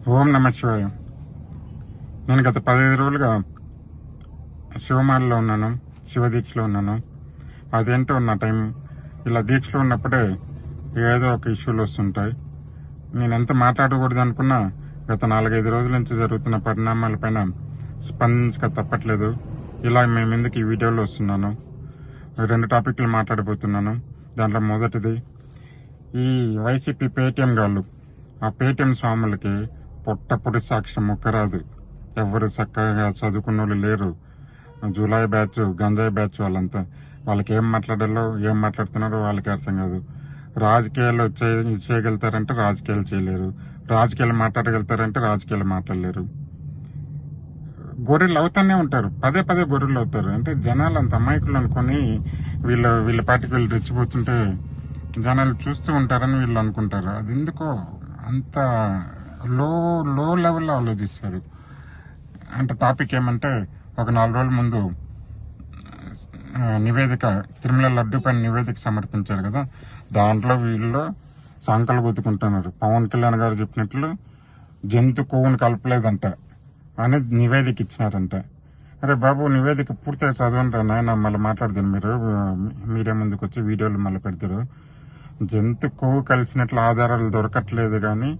ఓం నమ శివాయ. నేను గత 15 రోజులుగా శివమాలలో ఉన్నాను, శివ దీక్షలో ఉన్నాను. అదేంటో నా టైం ఇలా దీక్షలో ఉన్నప్పుడే ఏదో ఒక ఇష్యూలు వస్తుంటాయి. నేను ఎంత మాట్లాడకూడదు అనుకున్నా గత 4-5 రోజుల నుంచి జరుగుతున్న పరిణామాలపైన స్పందించక తప్పట్లేదు. ఇలా మేము ఎందుకు ఈ వీడియోలో వస్తున్నాను. 2 టాపిక్లు మాట్లాడబోతున్నాను. దాంట్లో మొదటిది, ఈ వైసీపీ పేటీఎం గాళ్ళు, ఆ పేటీఎం స్వాములకి పొట్టపొడి సాక్ష్యం ముక్కరాదు. ఎవరు చక్కగా చదువుకున్న వాళ్ళు లేరు. జూలై బ్యాచ్, గంజాయి బ్యాచ్ వాళ్ళంతా. వాళ్ళకి ఏం మాట్లాడాలో, ఏం మాట్లాడుతున్నారో వాళ్ళకి అర్థం కాదు. రాజకీయాలు చేయగలుగుతారంటే రాజకీయాలు చేయలేరు, రాజకీయాలు మాట్లాడగలుగుతారంటే రాజకీయాలు మాట్లాడలేరు. గొర్రెలు అవుతానే ఉంటారు, పదే పదే గొర్రెలు అవుతారు. అంటే జనాలు అంత అమాయకులు అనుకొని వీళ్ళ పాటికి వీళ్ళు రెచ్చిపోతుంటే జనాలు చూస్తూ ఉంటారని వీళ్ళు అనుకుంటారు. అది ఎందుకో అంత లో లెవెల్లో ఆలోచిస్తారు. అంటే టాపిక్ ఏమంటే, ఒక 4 రోజుల ముందు నివేదిక, తిరుమల లడ్డు పైన నివేదిక సమర్పించారు కదా, దాంట్లో వీళ్ళు సంకలు గుద్దుకుంటున్నారు. పవన్ కళ్యాణ్ గారు చెప్పినట్లు జంతు కొవ్వును కలపలేదంట అని నివేదిక ఇచ్చినారంట. అరే బాబు, నివేదిక పూర్తిగా చదవండి నాయన, మళ్ళీ మాట్లాడదాం. మీరే ముందుకు వచ్చి వీడియోలు మళ్ళీ పెడతారు. జంతు కొవ్వు కలిసినట్లు ఆధారాలు దొరకట్లేదు కానీ